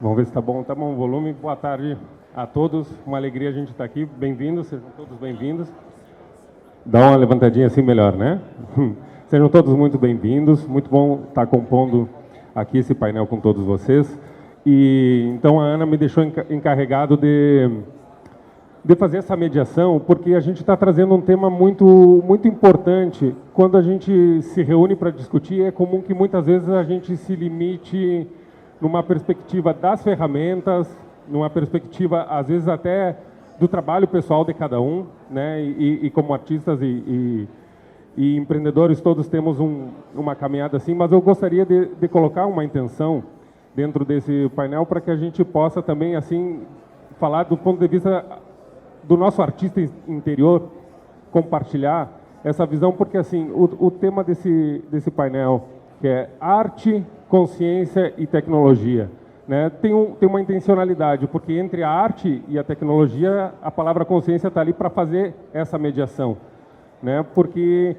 Vamos ver se tá bom o volume. Boa tarde a todos, uma alegria a gente estar aqui. Bem-vindos, sejam todos bem-vindos. Dá uma levantadinha assim melhor, né? Sejam todos muito bem-vindos, muito bom estar compondo aqui esse painel com todos vocês. E então a Ana me deixou encarregado de fazer essa mediação, porque a gente está trazendo um tema muito importante. Quando a gente se reúne para discutir, é comum que muitas vezes a gente se limite numa perspectiva das ferramentas, numa perspectiva, às vezes, até do trabalho pessoal de cada um, né? E como artistas e empreendedores, todos temos uma caminhada assim, mas eu gostaria de colocar uma intenção dentro desse painel para que a gente possa também, assim, falar do ponto de vista do nosso artista interior, compartilhar essa visão, porque, assim, o tema desse painel, que é arte, consciência e tecnologia, né? Tem uma intencionalidade, porque entre a arte e a tecnologia, a palavra consciência está ali para fazer essa mediação, né? Porque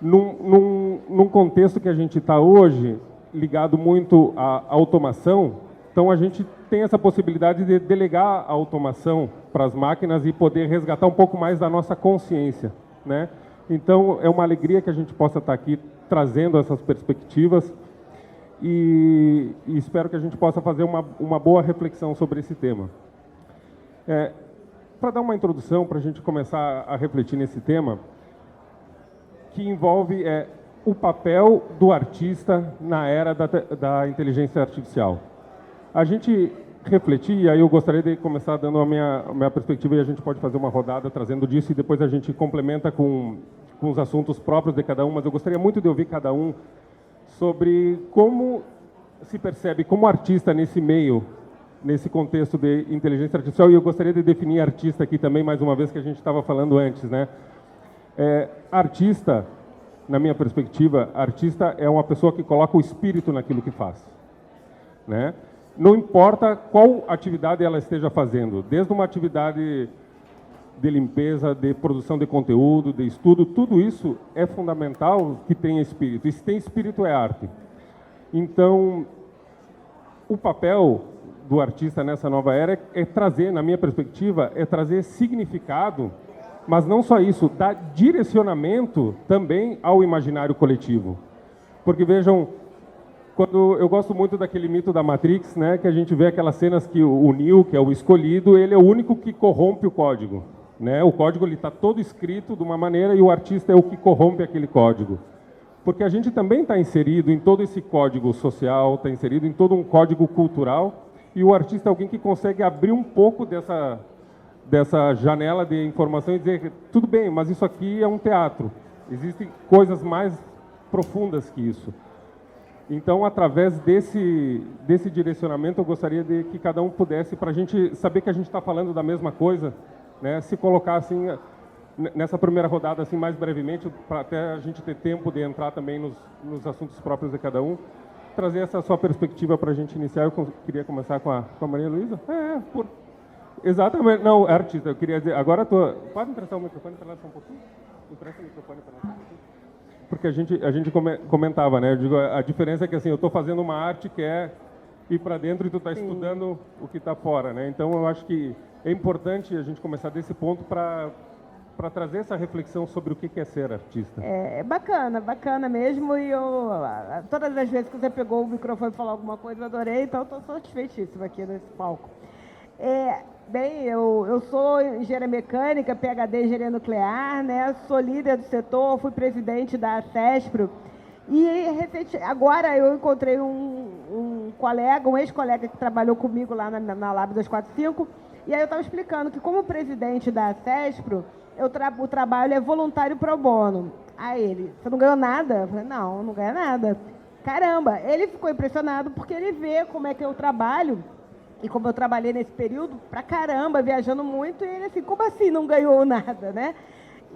num contexto que a gente está hoje, ligado muito à automação, então a gente tem essa possibilidade de delegar a automação para as máquinas e poder resgatar um pouco mais da nossa consciência, né? Então é uma alegria que a gente possa estar aqui trazendo essas perspectivas. E espero que a gente possa fazer uma boa reflexão sobre esse tema. Para dar uma introdução, para a gente começar a refletir nesse tema, que envolve o papel do artista na era da inteligência artificial. A gente refletir, e aí eu gostaria de começar dando a minha perspectiva, e a gente pode fazer uma rodada trazendo disso, e depois a gente complementa com os assuntos próprios de cada um, mas eu gostaria muito de ouvir cada um sobre como se percebe como artista nesse meio, nesse contexto de inteligência artificial, e eu gostaria de definir artista aqui também, mais uma vez, que a gente estava falando antes, né? Artista, na minha perspectiva, artista é uma pessoa que coloca o espírito naquilo que faz, né? Não importa qual atividade ela esteja fazendo, desde uma atividade de limpeza, de produção de conteúdo, de estudo, tudo isso é fundamental que tenha espírito. E se tem espírito, é arte. Então, o papel do artista nessa nova era é trazer, na minha perspectiva, é trazer significado, mas não só isso, dar direcionamento também ao imaginário coletivo. Porque, vejam, quando eu gosto muito daquele mito da Matrix, né, que a gente vê aquelas cenas que o Neo, que é o escolhido, ele é o único que corrompe o código. Né? O código está todo escrito de uma maneira e o artista é o que corrompe aquele código. Porque a gente também está inserido em todo esse código social, está inserido em todo um código cultural, e o artista é alguém que consegue abrir um pouco dessa janela de informação e dizer, tudo bem, mas isso aqui é um teatro. Existem coisas mais profundas que isso. Então, através desse direcionamento, eu gostaria de que cada um pudesse, para a gente saber que a gente está falando da mesma coisa, né, se colocar assim nessa primeira rodada assim mais brevemente, para até a gente ter tempo de entrar também nos assuntos próprios de cada um, trazer essa sua perspectiva para a gente iniciar. Eu queria começar com a Maria Luísa. Exatamente, não, é artista. Eu queria dizer, agora pode emprestar o microfone para ela só um pouquinho? Empresta o microfone para ela só um pouquinho. Porque a gente comentava, né? Eu digo, a diferença é que assim, eu estou fazendo uma arte que é ir para dentro e tu está estudando o que está fora, né? Então eu acho que é importante a gente começar desse ponto para trazer essa reflexão sobre o que é ser artista. É bacana mesmo, e todas as vezes que você pegou o microfone e falou alguma coisa, eu adorei, então estou satisfeitíssima aqui nesse palco. Bem, eu sou engenheira mecânica, PhD em engenharia nuclear, né? Sou líder do setor, fui presidente da CESPRO, e agora eu encontrei um colega, um ex-colega que trabalhou comigo lá na Lab 245, e aí eu estava explicando que, como presidente da CESPRO, o trabalho é voluntário pro bono. Aí ele, você não ganhou nada? Eu falei, não ganho nada. Caramba, ele ficou impressionado porque ele vê como é que eu trabalho, e como eu trabalhei nesse período, pra caramba, viajando muito, e ele assim, como assim não ganhou nada, né?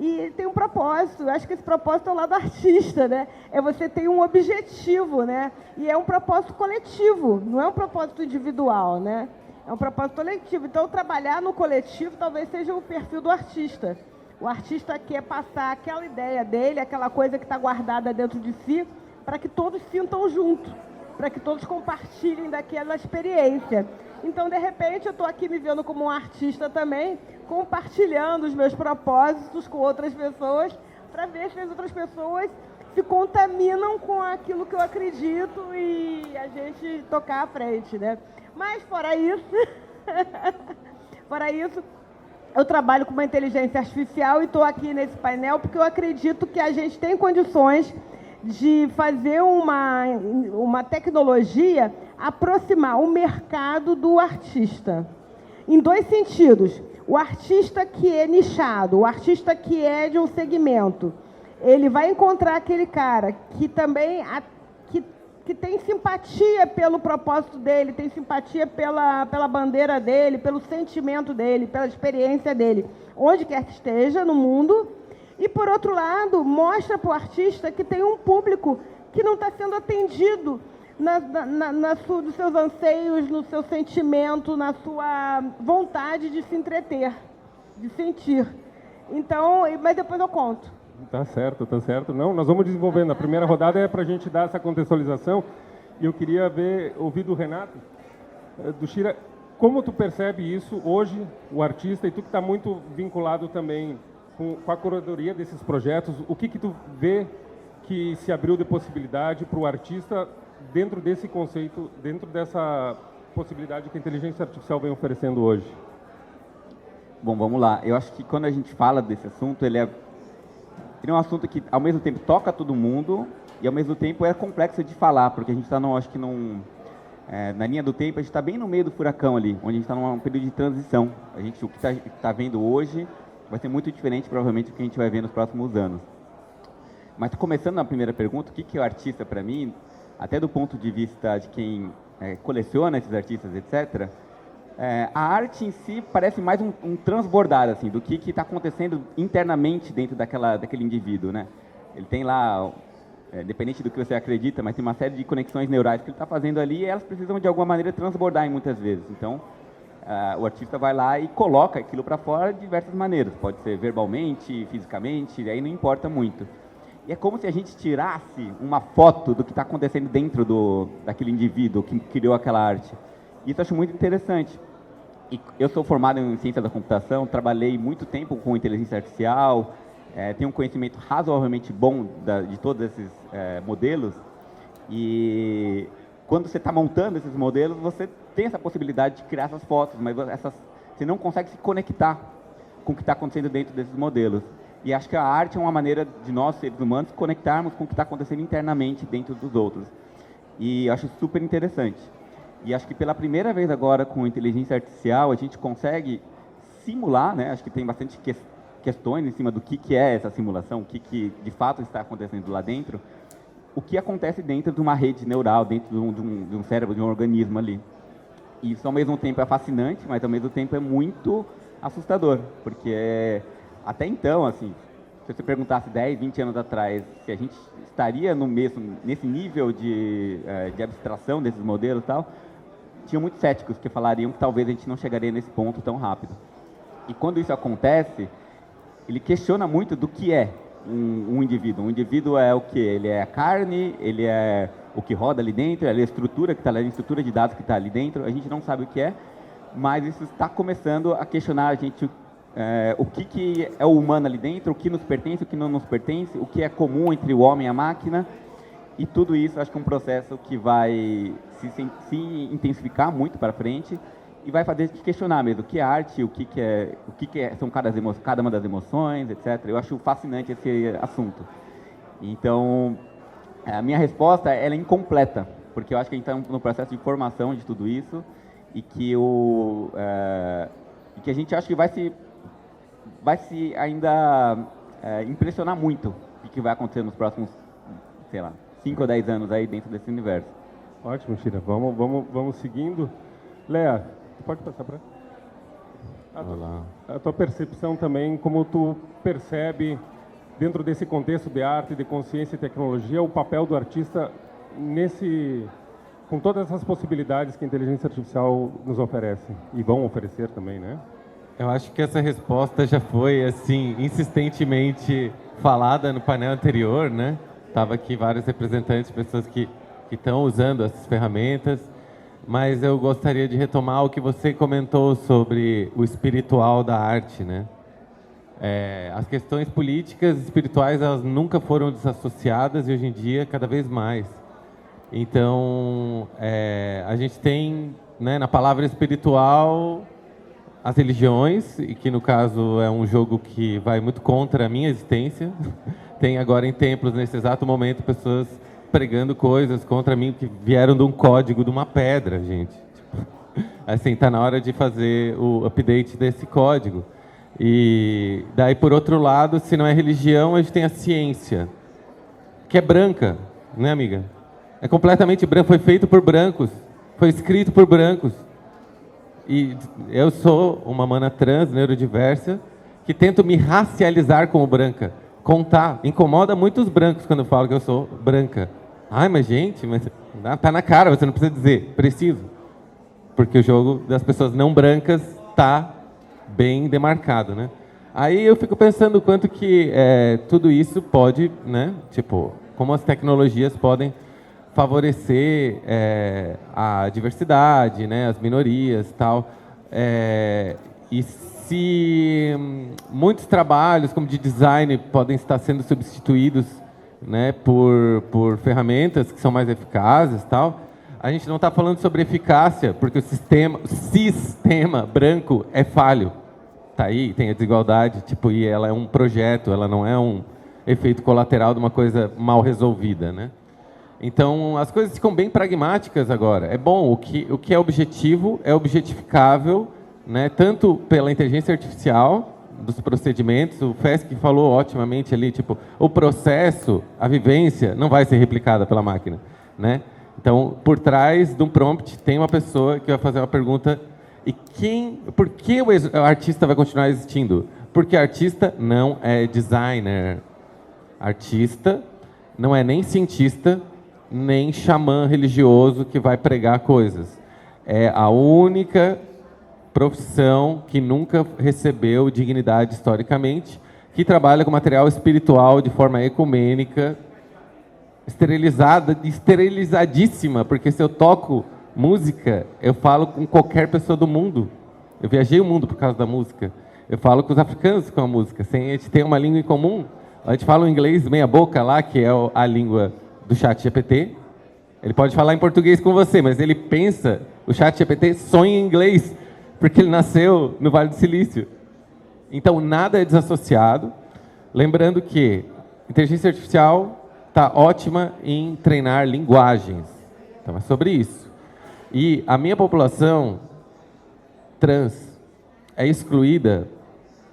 E tem um propósito, eu acho que esse propósito é o lado artista, né? É você ter um objetivo, né? E é um propósito coletivo, não é um propósito individual, né? É um propósito coletivo. Então, trabalhar no coletivo talvez seja o perfil do artista. O artista quer passar aquela ideia dele, aquela coisa que está guardada dentro de si, para que todos sintam junto. para que todos compartilhem daquela experiência. Então, de repente, eu estou aqui me vendo como um artista também, compartilhando os meus propósitos com outras pessoas, para ver se as outras pessoas se contaminam com aquilo que eu acredito e a gente tocar à frente, né? Mas, fora isso, eu trabalho com uma inteligência artificial e estou aqui nesse painel porque eu acredito que a gente tem condições de fazer uma tecnologia aproximar o mercado do artista. Em dois sentidos. O artista que é nichado, o artista que é de um segmento, ele vai encontrar aquele cara que também que tem simpatia pelo propósito dele, tem simpatia pela bandeira dele, pelo sentimento dele, pela experiência dele, onde quer que esteja no mundo. E, por outro lado, mostra para o artista que tem um público que não está sendo atendido nos seus anseios, no seu sentimento, na sua vontade de se entreter, de sentir. Então, mas depois eu conto. Tá certo, tá certo. Não, nós vamos desenvolvendo. A primeira rodada é para a gente dar essa contextualização. E eu queria ouvir do Renato, do Shira, como tu percebe isso hoje, o artista, e tu que está muito vinculado também com a curadoria desses projetos, o que tu vê que se abriu de possibilidade para o artista dentro desse conceito, dentro dessa possibilidade que a inteligência artificial vem oferecendo hoje? Bom, vamos lá. Eu acho que quando a gente fala desse assunto, ele é um assunto que, ao mesmo tempo, toca todo mundo e, ao mesmo tempo, é complexo de falar, porque a gente está, na linha do tempo, a gente está bem no meio do furacão ali, onde a gente está num período de transição. O que está vendo hoje vai ser muito diferente, provavelmente, do que a gente vai ver nos próximos anos. Mas, começando na primeira pergunta, o que é o artista para mim, até do ponto de vista de quem coleciona esses artistas, etc., a arte em si parece mais um transbordar assim, do que está acontecendo internamente dentro daquele indivíduo, né? Ele tem lá, dependente do que você acredita, mas tem uma série de conexões neurais que ele está fazendo ali e elas precisam de alguma maneira transbordar em muitas vezes. Então, o artista vai lá e coloca aquilo para fora de diversas maneiras. Pode ser verbalmente, fisicamente, aí não importa muito. E é como se a gente tirasse uma foto do que está acontecendo dentro daquele indivíduo que criou aquela arte. Isso eu acho muito interessante. E eu sou formado em ciência da computação, trabalhei muito tempo com inteligência artificial, tenho um conhecimento razoavelmente bom de todos esses modelos. E quando você está montando esses modelos, você tem essa possibilidade de criar essas fotos, mas você não consegue se conectar com o que está acontecendo dentro desses modelos. E acho que a arte é uma maneira de nós, seres humanos, conectarmos com o que está acontecendo internamente dentro dos outros. E eu acho super interessante. E acho que pela primeira vez agora com inteligência artificial a gente consegue simular, né? Acho que tem bastante questões em cima do que é essa simulação, o que de fato está acontecendo lá dentro, o que acontece dentro de uma rede neural, dentro de um cérebro, de um organismo ali. E isso ao mesmo tempo é fascinante, mas ao mesmo tempo é muito assustador, porque até então, assim, se você perguntasse 10, 20 anos atrás se a gente estaria nesse nível de abstração desses modelos e tal, tinha muitos céticos que falariam que talvez a gente não chegaria nesse ponto tão rápido. E quando isso acontece, ele questiona muito do que é um indivíduo. Um indivíduo é o quê? Ele é a carne, ele é o que roda ali dentro, ele é a estrutura que está ali, a estrutura de dados que está ali dentro. A gente não sabe o que é, mas isso está começando a questionar a gente o que é o humano ali dentro, o que nos pertence, o que não nos pertence, o que é comum entre o homem e a máquina. E tudo isso, acho que é um processo que vai se intensificar muito para frente e vai fazer a gente questionar mesmo o que é arte, são cada uma das emoções, etc. Eu acho fascinante esse assunto. Então, a minha resposta ela é incompleta, porque eu acho que a gente está no processo de formação de tudo isso e que a gente acha que vai se ainda impressionar muito o que vai acontecer nos próximos, sei lá, 5 ou 10 anos aí dentro desse universo. Ótimo, Shira. Vamos seguindo. Léa, tu pode passar para a tua percepção também, como tu percebe, dentro desse contexto de arte, de consciência e tecnologia, o papel do artista com todas essas possibilidades que a inteligência artificial nos oferece e vão oferecer também, né? Eu acho que essa resposta já foi, assim, insistentemente falada no painel anterior, né? Tava aqui vários representantes, pessoas que que estão usando essas ferramentas, mas eu gostaria de retomar o que você comentou sobre o espiritual da arte, né? As questões políticas e espirituais, elas nunca foram desassociadas e hoje em dia cada vez mais. Então, a gente tem, né, na palavra espiritual as religiões, e que no caso é um jogo que vai muito contra a minha existência. Tem agora em templos, nesse exato momento, pessoas pregando coisas contra mim que vieram de um código de uma pedra, gente. Assim, tá na hora de fazer o update desse código. E daí, por outro lado, se não é religião, a gente tem a ciência, que é branca, né, amiga? É completamente branco, foi feito por brancos, foi escrito por brancos. E eu sou uma mana trans, neurodiversa, que tento me racializar como branca. Incomoda muito os brancos quando eu falo que eu sou branca. Ai, mas gente, tá na cara, você não precisa dizer, preciso. Porque o jogo das pessoas não brancas tá bem demarcado, né? Aí eu fico pensando o quanto que tudo isso pode, né? Tipo, como as tecnologias podem favorecer a diversidade, né? As minorias, tal. E se muitos trabalhos, como de design, podem estar sendo substituídos, né, por ferramentas que são mais eficazes, tal. A gente não está falando sobre eficácia, porque o sistema branco é falho. Tá aí, tem a desigualdade, tipo, e ela é um projeto, ela não é um efeito colateral de uma coisa mal resolvida, né? Então, as coisas ficam bem pragmáticas agora. É bom, o que é objetivo é objetificável, né? Tanto pela inteligência artificial, dos procedimentos, o Fesc falou otimamente ali, tipo, o processo, a vivência, não vai ser replicada pela máquina, né? Então, por trás de um prompt, tem uma pessoa que vai fazer uma pergunta. E por que o artista vai continuar existindo? Porque artista não é designer. Artista não é nem cientista, nem xamã religioso que vai pregar coisas. É a única profissão que nunca recebeu dignidade historicamente, que trabalha com material espiritual de forma ecumênica, esterilizadíssima, porque se eu toco música, eu falo com qualquer pessoa do mundo. Eu viajei o mundo por causa da música. Eu falo com os africanos com a música. Sem a gente ter uma língua em comum, a gente fala o inglês meia boca lá, que é a língua do ChatGPT. Ele pode falar em português com você, mas ele pensa, o ChatGPT sonha em inglês, porque ele nasceu no Vale do Silício. Então, nada é desassociado. Lembrando que a inteligência artificial está ótima em treinar linguagens. Então, é sobre isso. E a minha população trans é excluída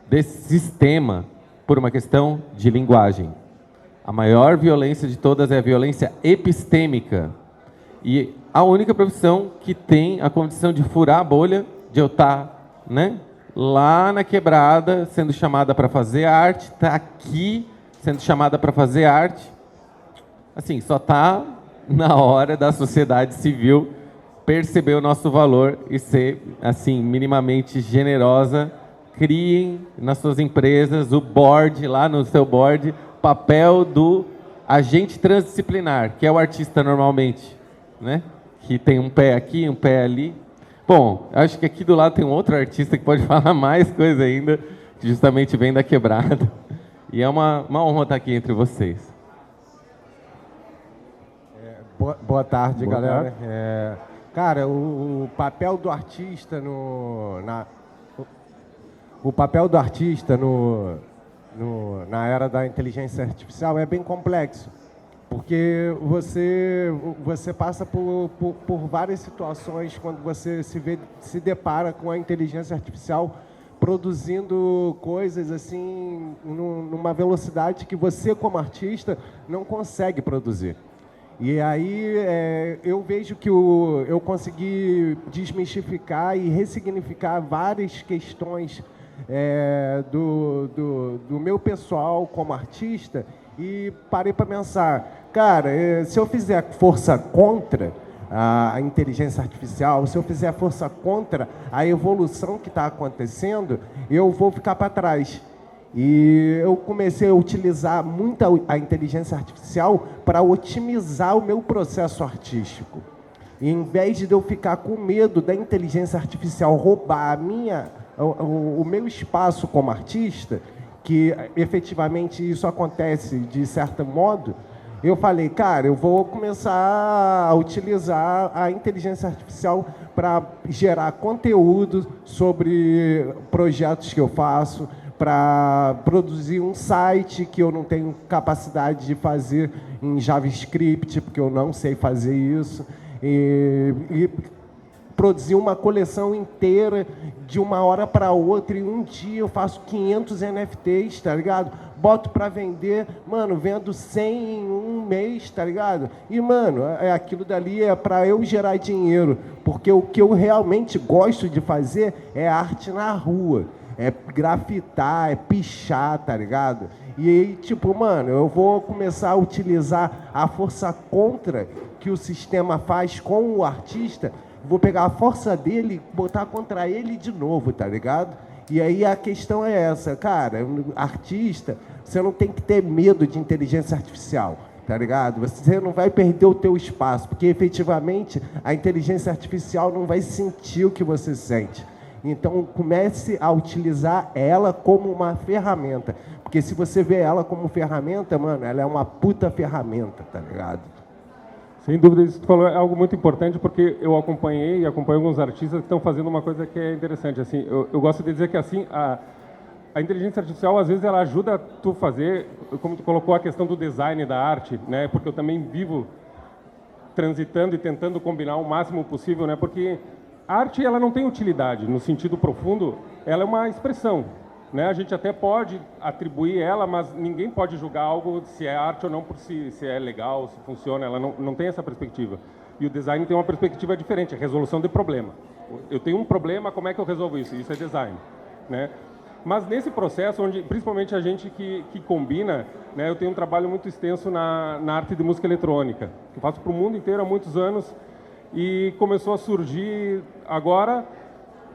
desse sistema por uma questão de linguagem. A maior violência de todas é a violência epistêmica. E a única profissão que tem a condição de furar a bolha de eu estar, né, lá na quebrada, sendo chamada para fazer arte, está aqui sendo chamada para fazer arte. Assim, só está na hora da sociedade civil perceber o nosso valor e ser, assim, minimamente generosa. Criem nas suas empresas o board, lá no seu board, papel do agente transdisciplinar, que é o artista normalmente, né? Que tem um pé aqui, um pé ali. Bom, acho que aqui do lado tem um outro artista que pode falar mais coisa ainda, que justamente vem da quebrada. E é uma honra estar aqui entre vocês. Boa tarde, Boa galera. tarde. Cara, o papel do artista o papel do artista na era da inteligência artificial é bem complexo, porque você passa por várias situações quando você se depara com a inteligência artificial produzindo coisas assim numa velocidade que você, como artista, não consegue produzir. E aí eu vejo que eu consegui desmistificar e ressignificar várias questões do meu pessoal como artista e parei para pensar, cara, se eu fizer força contra a inteligência artificial, se eu fizer força contra a evolução que está acontecendo, eu vou ficar para trás. E eu comecei a utilizar muito a inteligência artificial para otimizar o meu processo artístico. E, em vez de eu ficar com medo da inteligência artificial roubar o meu espaço como artista, que efetivamente isso acontece de certo modo, eu falei, cara, eu vou começar a utilizar a inteligência artificial para gerar conteúdo sobre projetos que eu faço, para produzir um site que eu não tenho capacidade de fazer em JavaScript, porque eu não sei fazer isso, e produzir uma coleção inteira de uma hora para outra, e um dia eu faço 500 NFTs, tá ligado? Boto para vender, mano, vendo 100 em um mês, tá ligado? E, mano, aquilo dali é para eu gerar dinheiro, porque o que eu realmente gosto de fazer é arte na rua, é grafitar, é pichar, tá ligado? E aí, tipo, mano, eu vou começar a utilizar a força contra que o sistema faz com o artista, vou pegar a força dele e botar contra ele de novo, tá ligado? E aí a questão é essa, cara, artista, você não tem que ter medo de inteligência artificial, tá ligado? Você não vai perder o teu espaço, porque efetivamente a inteligência artificial não vai sentir o que você sente. Então comece a utilizar ela como uma ferramenta, porque se você vê ela como ferramenta, mano, ela é uma puta ferramenta, tá ligado? Sem dúvida, isso que tu falou é algo muito importante, porque eu acompanho alguns artistas que estão fazendo uma coisa que é interessante. Assim, eu gosto de dizer que assim a inteligência artificial, às vezes, ela ajuda tu fazer, como tu colocou a questão do design da arte, né? Porque eu também vivo transitando e tentando combinar o máximo possível, né? Porque a arte, ela não tem utilidade, no sentido profundo, ela é uma expressão, né? A gente até pode atribuir ela, mas ninguém pode julgar algo se é arte ou não por se é legal, se funciona, ela não tem essa perspectiva. E o design tem uma perspectiva diferente, a resolução de problema. Eu tenho um problema, como é que eu resolvo isso? Isso é design, né? Mas nesse processo, onde principalmente a gente que combina, né, eu tenho um trabalho muito extenso na arte de música eletrônica, que eu faço para o mundo inteiro há muitos anos, e começou a surgir agora.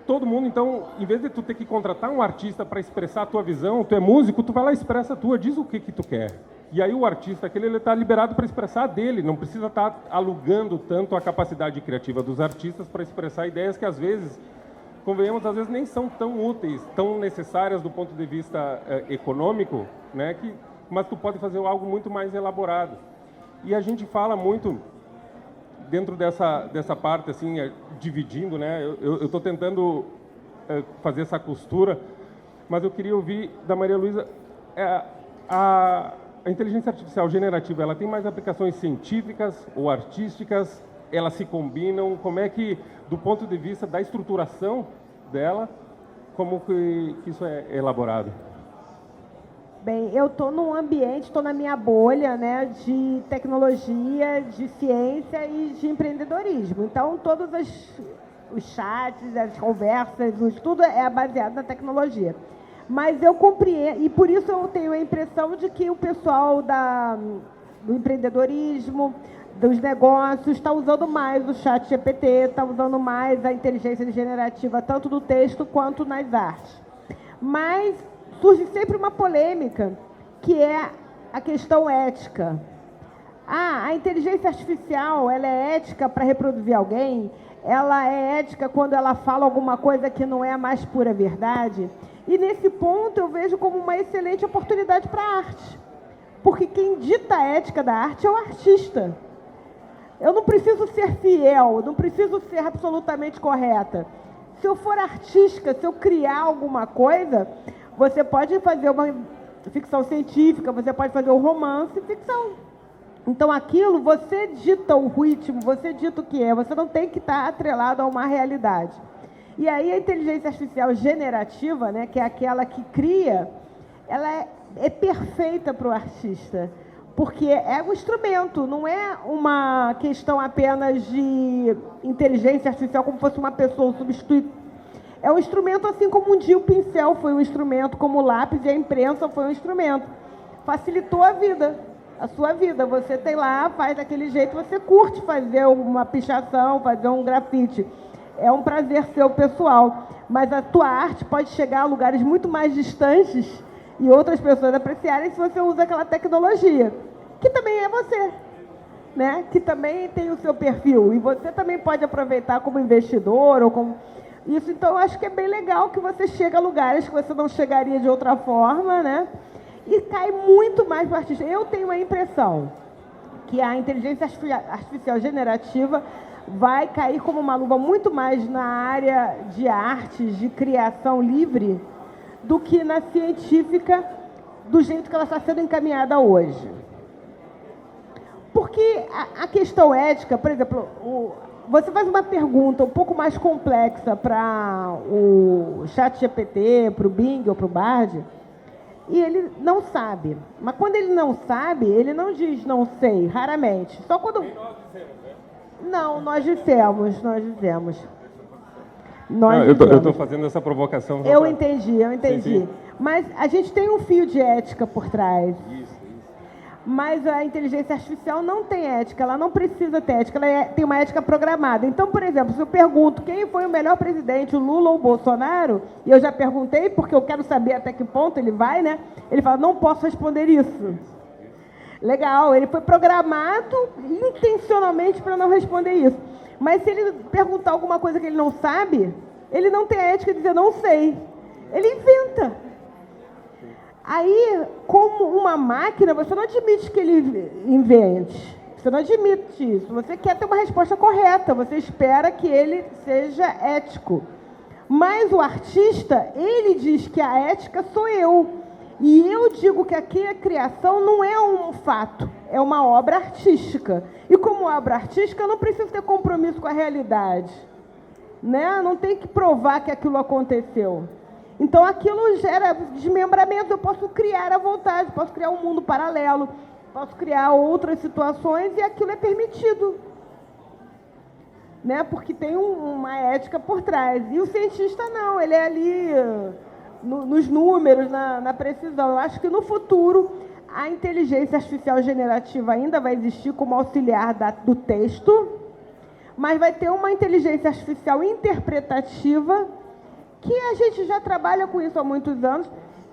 Todo mundo, então, em vez de tu ter que contratar um artista para expressar a tua visão, tu é músico, tu vai lá e expressa a tua, diz o que tu quer. E aí o artista, ele está liberado para expressar a dele, não precisa estar alugando tanto a capacidade criativa dos artistas para expressar ideias que, às vezes, convenhamos, às vezes nem são tão úteis, tão necessárias do ponto de vista econômico, né, mas tu pode fazer algo muito mais elaborado. E a gente fala muito dentro dessa parte, assim, dividindo, né? Eu estou tentando fazer essa costura, mas eu queria ouvir da Maria Luísa, a inteligência artificial generativa, ela tem mais aplicações científicas ou artísticas? Elas se combinam? Como é que, do ponto de vista da estruturação dela, como que isso é elaborado? Bem, eu estou num ambiente, estou na minha bolha, né, de tecnologia, de ciência e de empreendedorismo. Então, todos os chats, as conversas, tudo é baseado na tecnologia. Mas eu compreendo, e por isso eu tenho a impressão de que o pessoal do empreendedorismo, dos negócios, está usando mais o chat GPT, está usando mais a inteligência generativa, tanto no texto quanto nas artes. Mas surge sempre uma polêmica, que é a questão ética. A inteligência artificial, ela é ética para reproduzir alguém? Ela é ética quando ela fala alguma coisa que não é a mais pura verdade? E nesse ponto eu vejo como uma excelente oportunidade para a arte. Porque quem dita a ética da arte é o artista. Eu não preciso ser fiel, não preciso ser absolutamente correta. Se eu for artística, se eu criar alguma coisa, você pode fazer uma ficção científica, você pode fazer um romance, ficção. Então, aquilo, você dita o ritmo, você dita o que é, você não tem que estar atrelado a uma realidade. E aí, a inteligência artificial generativa, né, que é aquela que cria, ela é perfeita para o artista, porque é um instrumento, não é uma questão apenas de inteligência artificial, como fosse uma pessoa substituir. É um instrumento assim como um dia o pincel foi um instrumento, como o lápis e a imprensa foi um instrumento. Facilitou a vida, a sua vida. Você tem lá, faz daquele jeito, você curte fazer uma pichação, fazer um grafite. É um prazer seu pessoal. Mas a tua arte pode chegar a lugares muito mais distantes e outras pessoas apreciarem se você usa aquela tecnologia, que também é você, né? Que também tem o seu perfil, e você também pode aproveitar como investidor ou como isso. Então, eu acho que é bem legal que você chega a lugares que você não chegaria de outra forma, né? E cai muito mais para o artista. Eu tenho a impressão que a inteligência artificial generativa vai cair como uma luva muito mais na área de artes, de criação livre, do que na científica, do jeito que ela está sendo encaminhada hoje. Porque a questão ética, por exemplo, você faz uma pergunta um pouco mais complexa para o ChatGPT, para o Bing ou para o Bard, e ele não sabe. Mas quando ele não sabe, ele não diz não sei, raramente. Só quando... Não, nós dissemos. Eu estou fazendo essa provocação. Eu entendi. Sim, sim. Mas a gente tem um fio de ética por trás. Isso. Mas a inteligência artificial não tem ética, ela não precisa ter ética, ela tem uma ética programada. Então, por exemplo, se eu pergunto quem foi o melhor presidente, o Lula ou o Bolsonaro, e eu já perguntei, porque eu quero saber até que ponto ele vai, né? Ele fala, não posso responder isso. Legal, ele foi programado intencionalmente para não responder isso. Mas se ele perguntar alguma coisa que ele não sabe, ele não tem a ética de dizer não sei. Ele inventa. Aí, como uma máquina, você não admite que ele invente. Você não admite isso. Você quer ter uma resposta correta. Você espera que ele seja ético. Mas o artista, ele diz que a ética sou eu. E eu digo que aqui a criação não é um fato, é uma obra artística. E como obra artística, eu não preciso ter compromisso com a realidade, né? Não tem que provar que aquilo aconteceu. Então, aquilo gera desmembramento. Eu posso criar à vontade, posso criar um mundo paralelo, posso criar outras situações e aquilo é permitido, né? Porque tem uma ética por trás. E o cientista não, ele é ali nos números, na precisão. Eu acho que no futuro a inteligência artificial generativa ainda vai existir como auxiliar do texto, mas vai ter uma inteligência artificial interpretativa que a gente já trabalha com isso há muitos anos,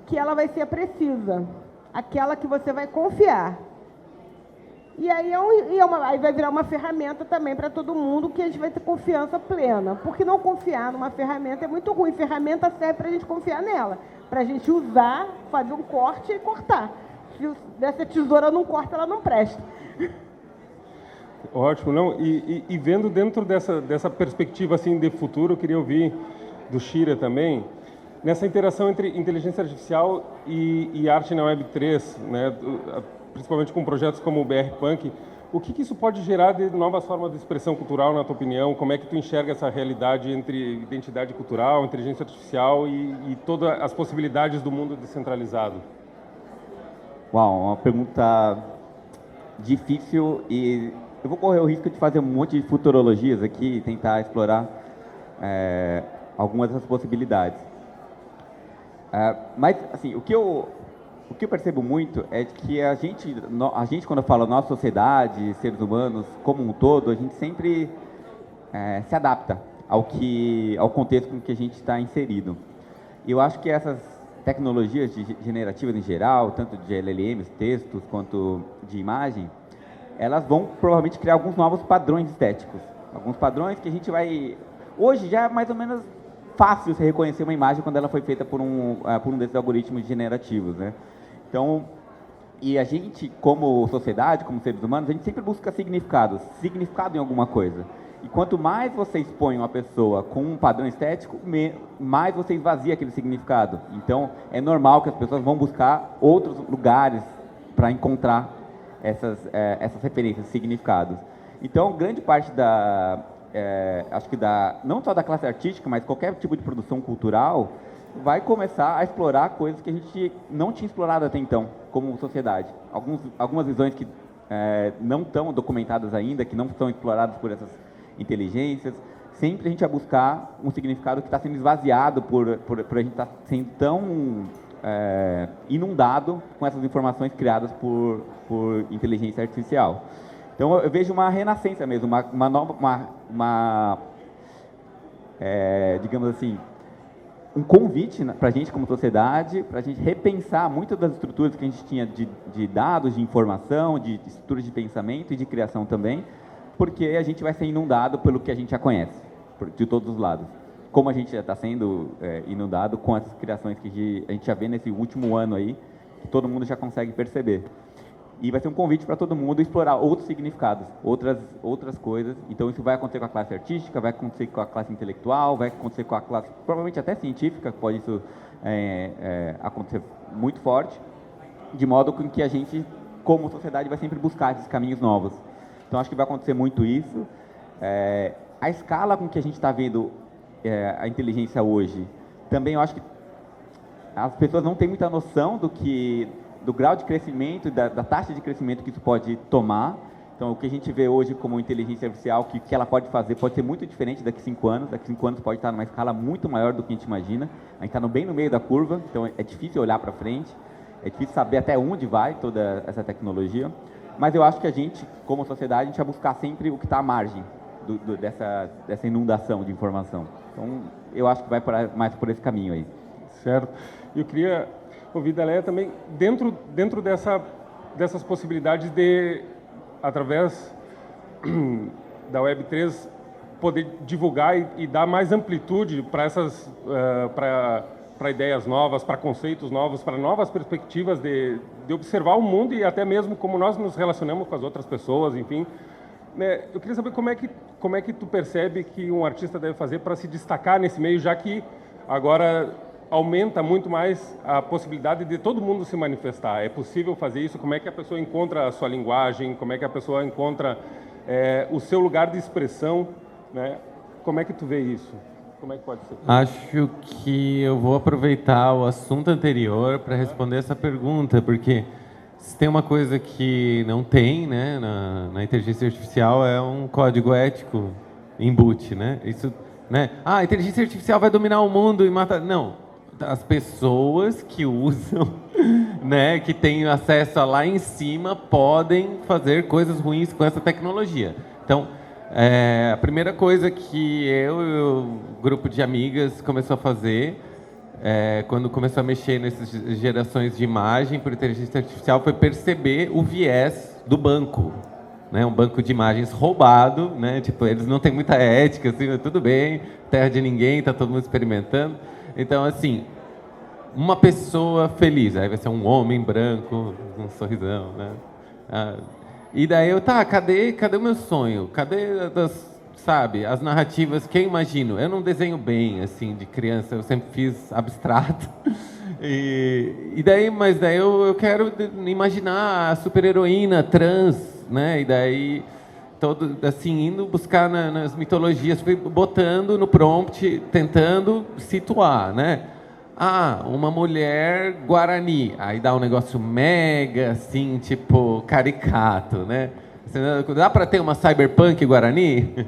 que ela vai ser a precisa, aquela que você vai confiar. E aí, aí vai virar uma ferramenta também para todo mundo, que a gente vai ter confiança plena. Porque não confiar numa ferramenta é muito ruim. Ferramenta serve para a gente confiar nela, para a gente usar, fazer um corte e cortar. Se dessa tesoura não corta, ela não presta. Ótimo, não? E vendo dentro dessa perspectiva assim de futuro, eu queria ouvir do Shira também, nessa interação entre inteligência artificial e arte na Web3, né? Principalmente com projetos como o BR Punk, o que isso pode gerar de novas formas de expressão cultural, na tua opinião? Como é que tu enxerga essa realidade entre identidade cultural, inteligência artificial e todas as possibilidades do mundo descentralizado? Uau, uma pergunta difícil, e eu vou correr o risco de fazer um monte de futurologias aqui e tentar explorar algumas dessas possibilidades. Mas, assim, o que eu percebo muito é que a gente, quando eu falo nossa sociedade, seres humanos como um todo, a gente sempre se adapta ao contexto em que a gente está inserido. E eu acho que essas tecnologias generativas em geral, tanto de LLMs, textos, quanto de imagem, elas vão provavelmente criar alguns novos padrões estéticos. Alguns padrões que a gente vai... Hoje já é mais ou menos fácil você reconhecer uma imagem quando ela foi feita por um desses algoritmos generativos, né? Então, e a gente, como sociedade, como seres humanos, a gente sempre busca significado em alguma coisa. E quanto mais você expõe uma pessoa com um padrão estético, mais você esvazia aquele significado. Então, é normal que as pessoas vão buscar outros lugares para encontrar essas referências, significados. Então, grande parte acho que não só da classe artística, mas qualquer tipo de produção cultural, vai começar a explorar coisas que a gente não tinha explorado até então, como sociedade. Algumas visões que não estão documentadas ainda, que não são exploradas por essas inteligências. Sempre a gente vai buscar um significado que está sendo esvaziado por a gente estar sendo tão inundado com essas informações criadas por inteligência artificial. Então, eu vejo uma renascença mesmo, uma nova, digamos assim, um convite para a gente como sociedade, para a gente repensar muitas das estruturas que a gente tinha de dados, de informação, de estruturas de pensamento e de criação também, porque a gente vai ser inundado pelo que a gente já conhece, de todos os lados. Como a gente já está sendo inundado com as criações que a gente já vê nesse último ano aí, que todo mundo já consegue perceber. E vai ser um convite para todo mundo explorar outros significados, outras coisas. Então, isso vai acontecer com a classe artística, vai acontecer com a classe intelectual, vai acontecer com a classe, provavelmente até científica, pode isso acontecer muito forte, de modo com que a gente, como sociedade, vai sempre buscar esses caminhos novos. Então, acho que vai acontecer muito isso. A escala com que a gente está vendo a inteligência hoje, também eu acho que as pessoas não têm muita noção do grau de crescimento, da taxa de crescimento que isso pode tomar. Então, o que a gente vê hoje como inteligência artificial, que ela pode fazer, pode ser muito diferente daqui a 5 anos. Daqui a 5 anos pode estar numa escala muito maior do que a gente imagina. A gente está bem no meio da curva, então é difícil olhar para frente, é difícil saber até onde vai toda essa tecnologia. Mas eu acho que a gente, como sociedade, a gente vai buscar sempre o que está à margem dessa inundação de informação. Então, eu acho que vai mais por esse caminho aí. Certo. Eu queria ouvir da Leia também, dentro dessas possibilidades de, através da Web3, poder divulgar e dar mais amplitude para para ideias novas, para conceitos novos, para novas perspectivas de observar o mundo e até mesmo como nós nos relacionamos com as outras pessoas, enfim. Eu queria saber como é que tu percebe que um artista deve fazer para se destacar nesse meio, já que agora aumenta muito mais a possibilidade de todo mundo se manifestar. É possível fazer isso? Como é que a pessoa encontra a sua linguagem? Como é que a pessoa encontra o seu lugar de expressão? Né? Como é que tu vê isso? Como é que pode ser? Acho que eu vou aproveitar o assunto anterior para responder essa pergunta, porque se tem uma coisa que não tem, né, na inteligência artificial, é um código ético inboot, né? Isso, né? A inteligência artificial vai dominar o mundo e matar... Não. As pessoas que usam, né, que têm acesso a lá em cima, podem fazer coisas ruins com essa tecnologia. Então, a primeira coisa que o grupo de amigas começou a fazer, quando começou a mexer nessas gerações de imagem por inteligência artificial, foi perceber o viés do banco. Né, um banco de imagens roubado, né, tipo, eles não têm muita ética, assim, tudo bem, terra de ninguém, está todo mundo experimentando. Então, assim, uma pessoa feliz, aí vai ser um homem branco, um sorrisão, né? E daí cadê o meu sonho? Cadê, sabe, as narrativas que eu imagino? Eu não desenho bem, assim, de criança, eu sempre fiz abstrato. Mas daí eu quero imaginar a super-heroína trans, né? E daí... todo, assim, indo buscar nas mitologias, fui botando no prompt, tentando situar, né? Uma mulher guarani, aí dá um negócio mega, assim, tipo, caricato, né? Dá para ter uma cyberpunk guarani?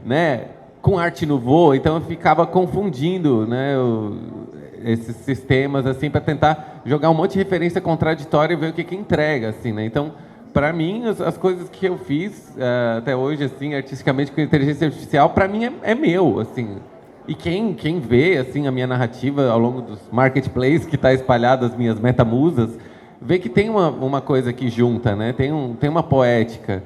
Né? Com arte nouveau, então eu ficava confundindo, né, esses sistemas, assim, para tentar jogar um monte de referência contraditória e ver o que entrega, assim, né? Então, para mim, as coisas que eu fiz até hoje, assim, artisticamente com inteligência artificial, para mim é meu, assim. E quem vê, assim, a minha narrativa ao longo dos marketplaces, que está espalhado as minhas metamusas, vê que tem uma coisa que junta, né? Tem uma poética.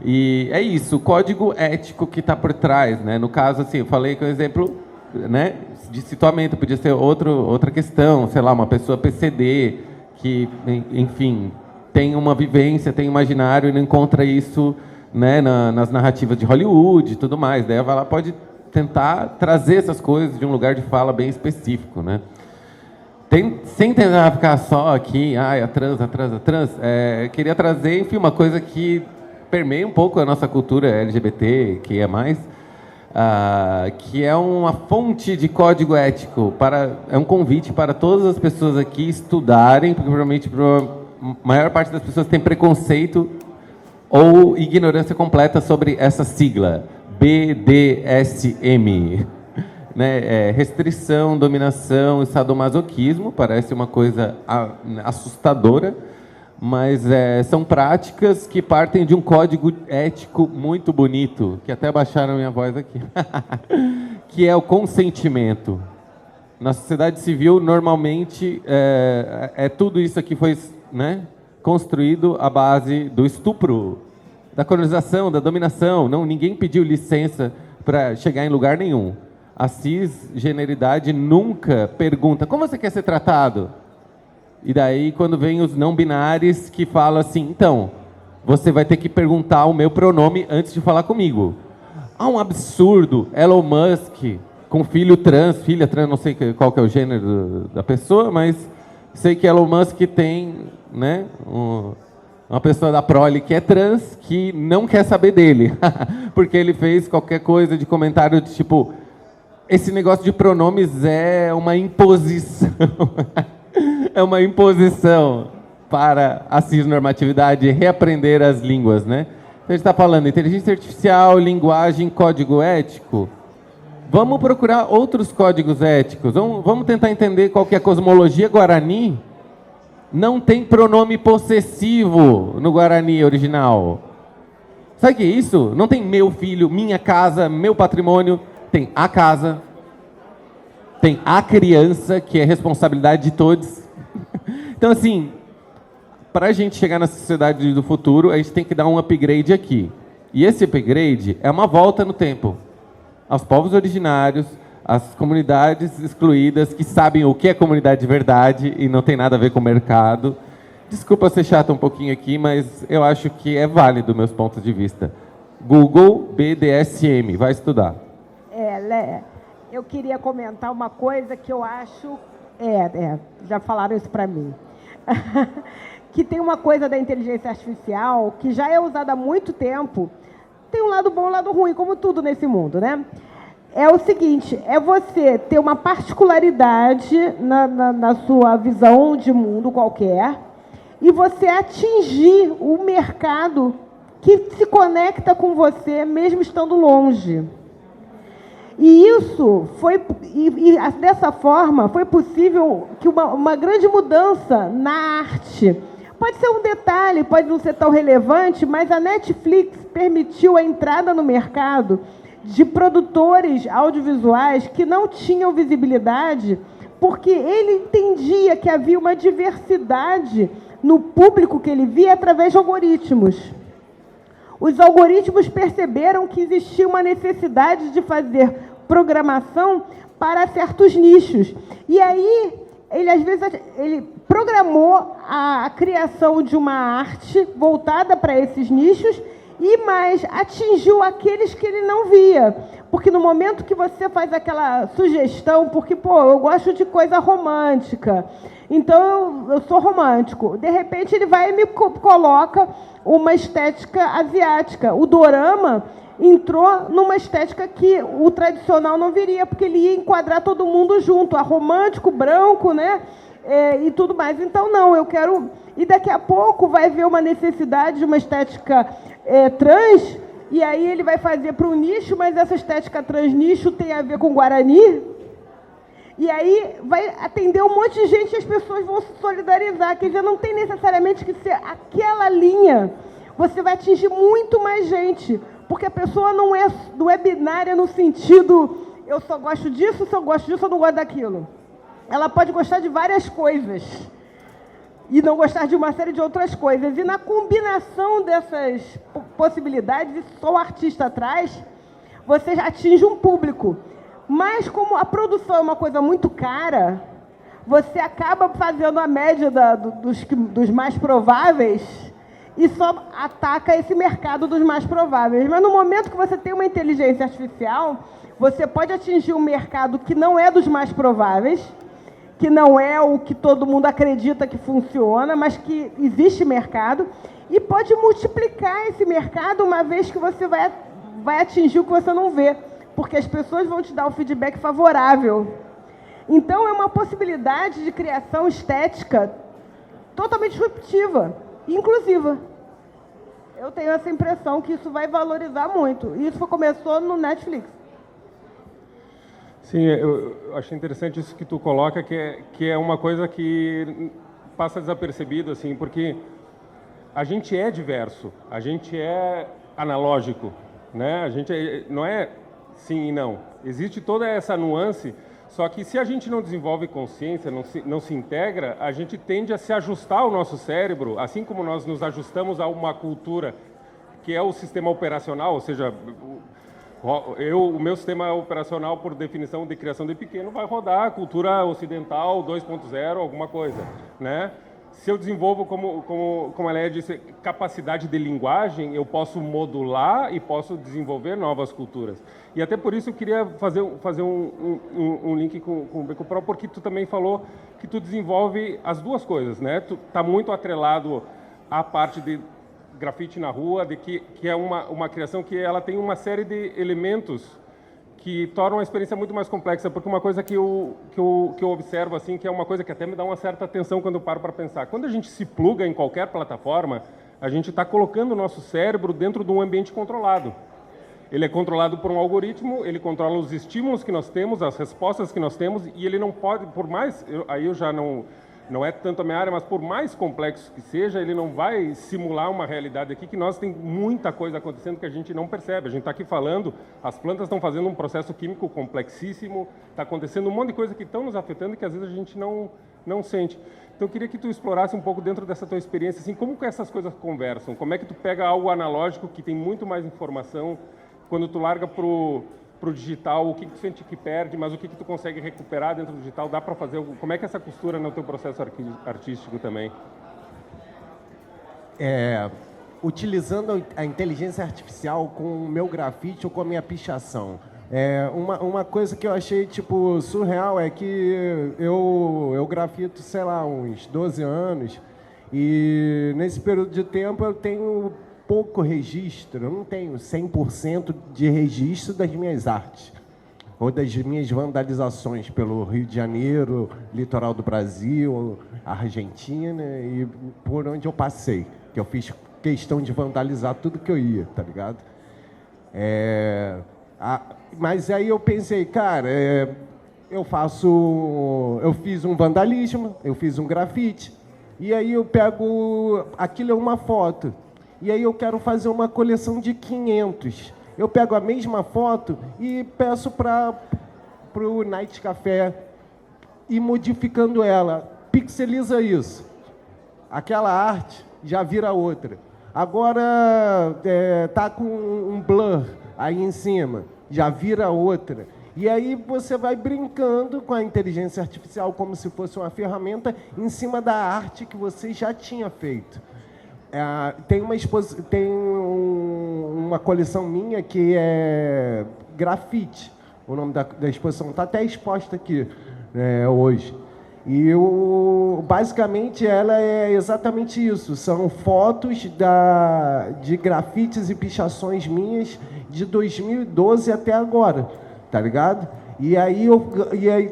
E é isso, o código ético que está por trás, né? No caso, assim, eu falei que o exemplo, né, de situamento podia ser outra questão, sei lá, uma pessoa PCD que, enfim, tem uma vivência, tem um imaginário e não encontra isso, né, nas narrativas de Hollywood e tudo mais. Daí ela pode tentar trazer essas coisas de um lugar de fala bem específico, né? Sem tentar ficar só aqui, a trans, queria trazer, enfim, uma coisa que permeia um pouco a nossa cultura LGBT, que é mais, que é uma fonte de código ético, é um convite para todas as pessoas aqui estudarem, porque provavelmente a maior parte das pessoas tem preconceito ou ignorância completa sobre essa sigla, BDSM. Né? Restrição, dominação e sadomasoquismo, parece uma coisa assustadora, mas são práticas que partem de um código ético muito bonito, que até baixaram minha voz aqui, que é o consentimento. Na sociedade civil, normalmente, tudo isso aqui foi, né, construído à base do estupro, da colonização, da dominação. Não, ninguém pediu licença para chegar em lugar nenhum. A cisgeneridade nunca pergunta, como você quer ser tratado? E daí, quando vem os não binários que falam assim, então, você vai ter que perguntar o meu pronome antes de falar comigo. Um absurdo, Elon Musk, com filha trans, não sei qual que é o gênero da pessoa, mas sei que Elon Musk tem, né, uma pessoa da prole que é trans, que não quer saber dele, porque ele fez qualquer coisa de comentário de tipo, esse negócio de pronomes é uma imposição. É uma imposição para a cisnormatividade reaprender as línguas, né? Então, a gente está falando inteligência artificial, linguagem, código ético. Vamos procurar outros códigos éticos. Vamos tentar entender qual que é a cosmologia guarani. Não tem pronome possessivo no Guarani original. Sabe o que é isso? Não tem meu filho, minha casa, meu patrimônio. Tem a casa, tem a criança, que é responsabilidade de todos. Então, assim, para a gente chegar na sociedade do futuro, a gente tem que dar um upgrade aqui. E esse upgrade é uma volta no tempo. Aos povos originários, às comunidades excluídas, que sabem o que é comunidade de verdade e não tem nada a ver com o mercado. Desculpa ser chato um pouquinho aqui, mas eu acho que é válido meus pontos de vista. Google BDSM, vai estudar. Eu queria comentar uma coisa que eu acho... já falaram isso para mim. Que tem uma coisa da inteligência artificial que já é usada há muito tempo. Tem um lado bom e um lado ruim, como tudo nesse mundo, né? É o seguinte, é você ter uma particularidade na sua visão de mundo qualquer e você atingir o mercado que se conecta com você, mesmo estando longe. E isso foi, dessa forma, foi possível que uma grande mudança na arte. Pode ser um detalhe, pode não ser tão relevante, mas a Netflix permitiu a entrada no mercado de produtores audiovisuais que não tinham visibilidade, porque ele entendia que havia uma diversidade no público que ele via através de algoritmos. Os algoritmos perceberam que existia uma necessidade de fazer programação para certos nichos. E aí, ele programou a criação de uma arte voltada para esses nichos e mais, atingiu aqueles que ele não via. Porque no momento que você faz aquela sugestão, porque, eu gosto de coisa romântica, então eu sou romântico, de repente ele vai e me coloca uma estética asiática. O dorama entrou numa estética que o tradicional não viria, porque ele ia enquadrar todo mundo junto, a romântico, branco, né? E tudo mais. Então, não, eu quero... E daqui a pouco vai haver uma necessidade de uma estética trans, e aí ele vai fazer para um nicho, mas essa estética trans nicho tem a ver com Guarani, e aí vai atender um monte de gente e as pessoas vão se solidarizar. Quer dizer, não tem necessariamente que ser aquela linha. Você vai atingir muito mais gente, porque a pessoa não é binária no sentido eu só gosto disso, se eu gosto disso, eu não gosto daquilo. Ela pode gostar de várias coisas e não gostar de uma série de outras coisas. E na combinação dessas possibilidades, isso só o artista traz, você atinge um público. Mas como a produção é uma coisa muito cara, você acaba fazendo a média dos mais prováveis e só ataca esse mercado dos mais prováveis. Mas no momento que você tem uma inteligência artificial, você pode atingir um mercado que não é dos mais prováveis, que não é o que todo mundo acredita que funciona, mas que existe mercado, e pode multiplicar esse mercado uma vez que você vai atingir o que você não vê, porque as pessoas vão te dar o feedback favorável. Então, é uma possibilidade de criação estética totalmente disruptiva e inclusiva. Eu tenho essa impressão que isso vai valorizar muito. E isso começou no Netflix. Sim, eu achei interessante isso que tu coloca, que é uma coisa que passa desapercebido, assim, porque a gente é diverso, a gente é analógico, né? A gente não é sim e não. Existe toda essa nuance, Só que se a gente não desenvolve consciência, não se integra, a gente tende a se ajustar ao nosso cérebro, assim como nós nos ajustamos a uma cultura que é o sistema operacional, ou seja, o meu sistema operacional, por definição de criação de pequeno, vai rodar a cultura ocidental 2.0, alguma coisa, né? Se eu desenvolvo, como a Léa disse, capacidade de linguagem, eu posso modular e posso desenvolver novas culturas. E até por isso eu queria fazer um link com o Beco Pro, porque tu também falou que tu desenvolve as duas coisas, né? Tu tá muito atrelado à parte de grafite na rua, que é uma criação que ela tem uma série de elementos que tornam a experiência muito mais complexa, porque uma coisa que eu observo, assim, que é uma coisa que até me dá uma certa atenção quando eu paro para pensar. Quando a gente se pluga em qualquer plataforma, a gente está colocando o nosso cérebro dentro de um ambiente controlado. Ele é controlado por um algoritmo, ele controla os estímulos que nós temos, as respostas que nós temos, e ele não pode, por mais... aí eu já não é tanto a minha área, mas por mais complexo que seja, ele não vai simular uma realidade aqui que nós tem muita coisa acontecendo que a gente não percebe. A gente está aqui falando, as plantas estão fazendo um processo químico complexíssimo, está acontecendo um monte de coisa que estão nos afetando e que às vezes a gente não sente. Então eu queria que tu explorasse um pouco dentro dessa tua experiência, assim, como que essas coisas conversam? Como é que tu pega algo analógico que tem muito mais informação, quando tu larga pro digital, o que tu sente que perde, mas o que tu consegue recuperar dentro do digital, dá para fazer? Como é que é essa costura no teu processo artístico também? Utilizando a inteligência artificial com o meu grafite ou com a minha pichação. Uma coisa que eu achei, tipo, surreal é que eu grafito, sei lá, uns 12 anos, e nesse período de tempo eu tenho pouco registro, eu não tenho 100% de registro das minhas artes, ou das minhas vandalizações pelo Rio de Janeiro, litoral do Brasil, Argentina, e por onde eu passei, que eu fiz questão de vandalizar tudo que eu ia, tá ligado? Mas aí eu pensei, cara, eu fiz um vandalismo, eu fiz um grafite, e aí eu pego, aquilo é uma foto, e aí eu quero fazer uma coleção de 500. Eu pego a mesma foto e peço para o Night Café ir modificando ela. Pixeliza isso. Aquela arte já vira outra. Agora tá com um blur aí em cima, já vira outra. E aí você vai brincando com a inteligência artificial como se fosse uma ferramenta em cima da arte que você já tinha feito. Tem uma coleção minha que é grafite, o nome da exposição está até exposta aqui hoje. E basicamente ela é exatamente isso, são fotos de grafites e pichações minhas de 2012 até agora, tá ligado? E aí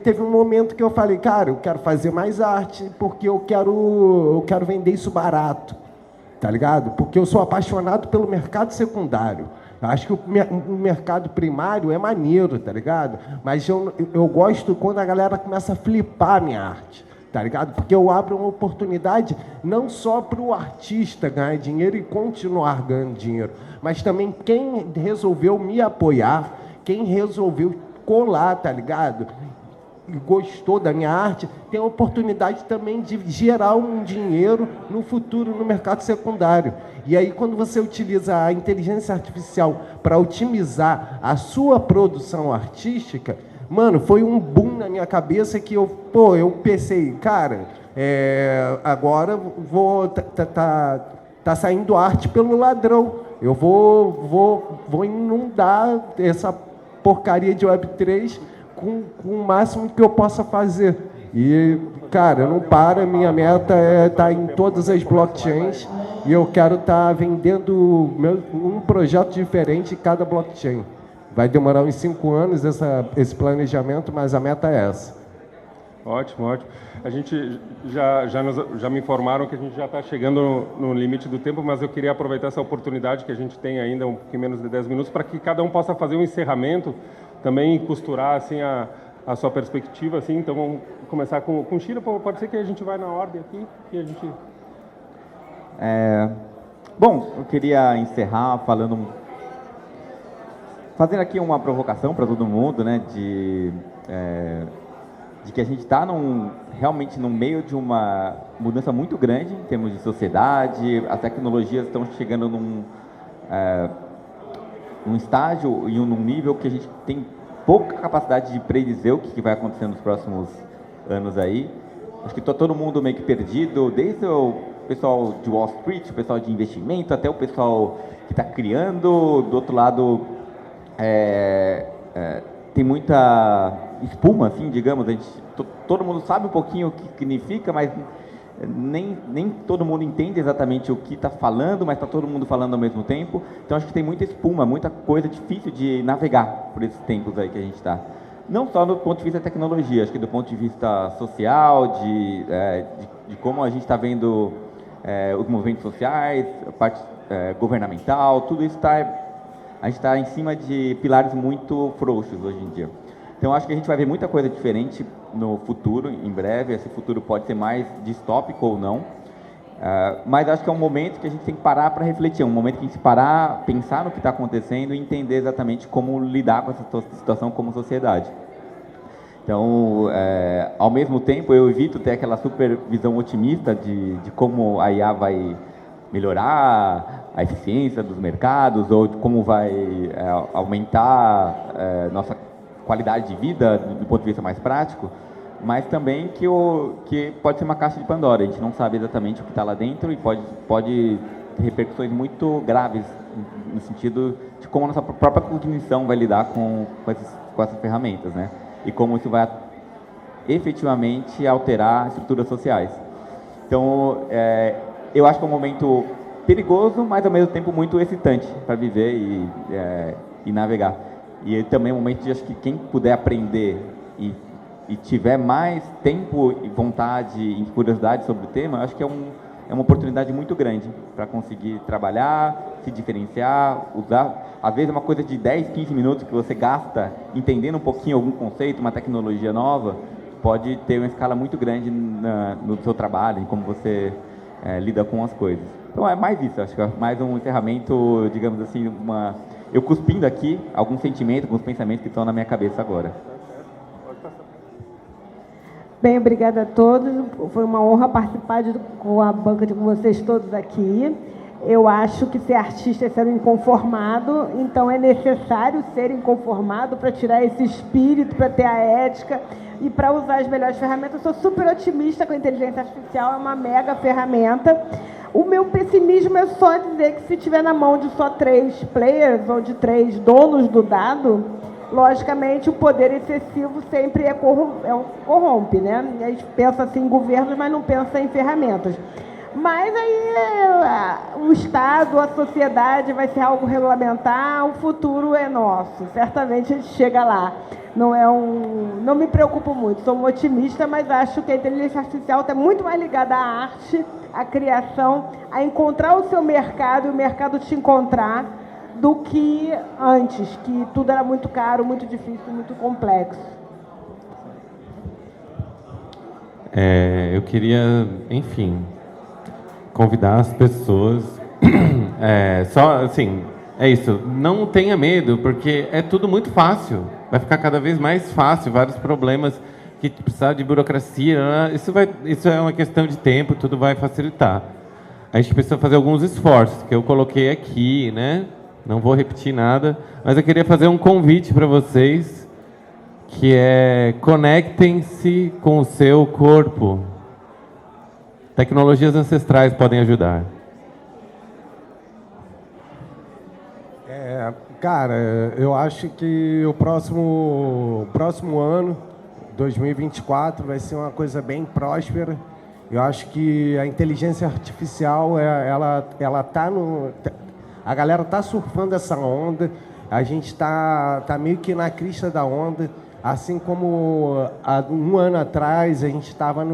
teve um momento que eu falei, cara, eu quero fazer mais arte porque eu quero vender isso barato. Tá ligado? Porque eu sou apaixonado pelo mercado secundário. Eu acho que o mercado primário é maneiro, tá ligado? Mas eu gosto quando a galera começa a flipar a minha arte, tá ligado? Porque eu abro uma oportunidade não só para o artista ganhar dinheiro e continuar ganhando dinheiro, mas também quem resolveu me apoiar, quem resolveu colar, tá ligado? Gostou da minha arte, tem a oportunidade também de gerar um dinheiro no futuro no mercado secundário. E aí, quando você utiliza a inteligência artificial para otimizar a sua produção artística, mano, foi um boom na minha cabeça que eu pensei, cara, agora tá saindo arte pelo ladrão. Eu vou inundar essa porcaria de Web3 com o máximo que eu possa fazer. E, cara, eu não paro, minha meta é estar em todas as blockchains e eu quero estar vendendo um projeto diferente em cada blockchain. Vai demorar uns 5 anos esse planejamento, mas a meta é essa. Ótimo, ótimo. A gente já me informaram que a gente já está chegando no limite do tempo, mas eu queria aproveitar essa oportunidade que a gente tem ainda, um pouquinho menos de 10 minutos, para que cada um possa fazer um encerramento, também costurar assim a sua perspectiva, assim. Então vamos começar com o Shira. Pode ser que a gente vai na ordem aqui e a gente... Bom, eu queria encerrar fazendo aqui uma provocação para todo mundo, né, de que a gente está realmente no meio de uma mudança muito grande em termos de sociedade, as tecnologias estão chegando num estágio e num nível que a gente tem pouca capacidade de predizer o que vai acontecer nos próximos anos aí. Acho que está todo mundo meio que perdido, desde o pessoal de Wall Street, o pessoal de investimento, até o pessoal que está criando. Do outro lado, tem muita espuma, assim, digamos. Todo mundo sabe um pouquinho o que significa, mas nem todo mundo entende exatamente o que está falando, mas está todo mundo falando ao mesmo tempo. Então, acho que tem muita espuma, muita coisa difícil de navegar por esses tempos aí que a gente está. Não só do ponto de vista da tecnologia, acho que do ponto de vista social, de como a gente está vendo os movimentos sociais, a parte governamental, tudo isso a gente está em cima de pilares muito frouxos hoje em dia. Então, acho que a gente vai ver muita coisa diferente no futuro, em breve. Esse futuro pode ser mais distópico ou não. Mas acho que é um momento que a gente tem que parar para refletir. É um momento que a gente parar, pensar no que está acontecendo e entender exatamente como lidar com essa situação como sociedade. Então, ao mesmo tempo, eu evito ter aquela super visão otimista de como a IA vai melhorar a eficiência dos mercados ou de como vai aumentar nossa qualidade de vida do ponto de vista mais prático, mas também que pode ser uma caixa de Pandora. A gente não sabe exatamente o que está lá dentro e pode ter repercussões muito graves no sentido de como a nossa própria cognição vai lidar com essas ferramentas, né? E como isso vai efetivamente alterar estruturas sociais. Então, eu acho que é um momento perigoso, mas ao mesmo tempo muito excitante para viver e navegar. E também é um momento de, acho que quem puder aprender e tiver mais tempo e vontade e curiosidade sobre o tema, acho que é uma oportunidade muito grande para conseguir trabalhar, se diferenciar, usar. Às vezes é uma coisa de 10, 15 minutos que você gasta entendendo um pouquinho algum conceito, uma tecnologia nova, pode ter uma escala muito grande no seu trabalho, em como você lida com as coisas. Então é mais isso, acho que é mais um encerramento, digamos assim, eu cuspindo aqui alguns sentimentos, alguns pensamentos que estão na minha cabeça agora. Bem, obrigada a todos. Foi uma honra participar com a banca de vocês todos aqui. Eu acho que ser artista é ser um inconformado, então é necessário ser inconformado para tirar esse espírito, para ter a ética e para usar as melhores ferramentas. Eu sou super otimista com a inteligência artificial, é uma mega ferramenta. O meu pessimismo é só dizer que se estiver na mão de só 3 players ou de 3 donos do dado, logicamente o poder excessivo sempre corrompe, né? A gente pensa assim em governos, mas não pensa em ferramentas. Mas aí o Estado, a sociedade vai ser algo regulamentar, o futuro é nosso. Certamente a gente chega lá. Não me preocupo muito, sou um otimista, mas acho que a inteligência artificial está muito mais ligada à arte, à criação, a encontrar o seu mercado e o mercado te encontrar, do que antes, que tudo era muito caro, muito difícil, muito complexo. Eu queria, enfim, convidar as pessoas, só assim, é isso, não tenha medo, porque é tudo muito fácil, vai ficar cada vez mais fácil, vários problemas que precisar de burocracia, isso é uma questão de tempo, tudo vai facilitar. A gente precisa fazer alguns esforços, que eu coloquei aqui, né? Não vou repetir nada, mas eu queria fazer um convite para vocês, que é: conectem-se com o seu corpo. Tecnologias ancestrais podem ajudar. Cara, eu acho que o próximo ano, 2024, vai ser uma coisa bem próspera. Eu acho que a inteligência artificial, ela tá a galera tá surfando essa onda, a gente tá meio que na crista da onda, assim como há um ano atrás a gente estava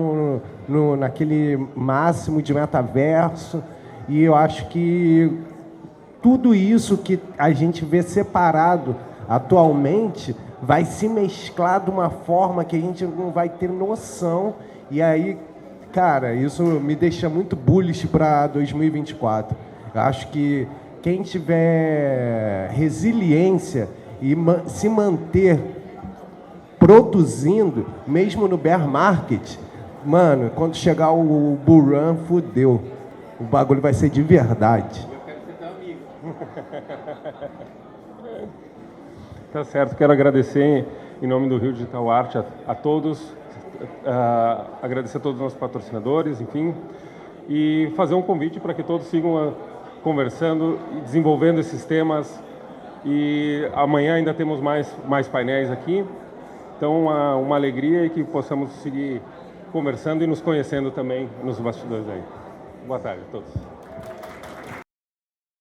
naquele máximo de metaverso, e eu acho que tudo isso que a gente vê separado atualmente vai se mesclar de uma forma que a gente não vai ter noção, e aí, cara, isso me deixa muito bullish para 2024. Eu acho que quem tiver resiliência e se manter produzindo, mesmo no bear market, mano, quando chegar o bull run, fudeu. O bagulho vai ser de verdade. Eu quero ser teu amigo. Tá certo, quero agradecer em nome do Rio Digital Art a todos, agradecer a todos os nossos patrocinadores, enfim, e fazer um convite para que todos sigam conversando e desenvolvendo esses temas. E amanhã ainda temos mais painéis aqui, então uma alegria e que possamos seguir conversando e nos conhecendo também nos bastidores aí. Boa tarde a todos.